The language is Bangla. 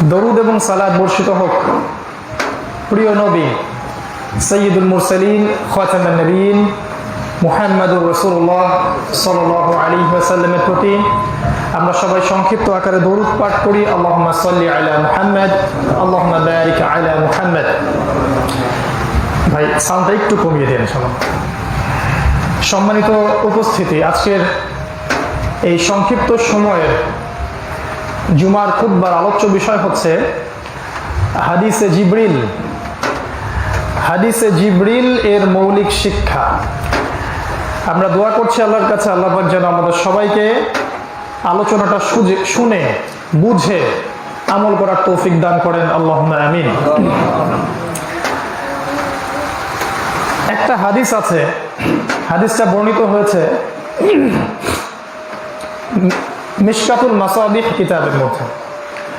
দরুদ এবং সালাত বর্ষিত হোক প্রিয় নবী সৈয়দুল মুরসালিন খাতামুন নবিয়্যিন মুহাম্মদুর রাসূলুল্লাহ সাল্লাল্লাহু আলাইহি ওয়াসাল্লামের প্রতি। আমরা সবাই সংক্ষিপ্ত আকারে দরুদ পাঠ করি। আল্লাহুম্মা সাল্লি আলা মুহাম্মদ, আল্লাহুম্মা বারিক আলা মুহাম্মদ। ভাই সাউন্ডটা একটু কমিয়ে দেন সবাই। সম্মানিত উপস্থিতি, আজকের এই সংক্ষিপ্ত সময়ের জুমার খুতবার আলোচ্য বিষয় হচ্ছে হাদিসে জিবরিল। হাদিসে জিবরিল এর মৌলিক শিক্ষা। আমরা দোয়া করছি আল্লাহর কাছে, আল্লাহ পাক যেন আমাদের সবাইকে আলোচনাটা শুনে বুঝে আমল করার তৌফিক দান করেন, আল্লাহুম্মা আমিন। একটা হাদিস আছে, হাদিসটা বর্ণিত হয়েছে মিশকাতুল মাসাবিহ কিতাবের মধ্যে।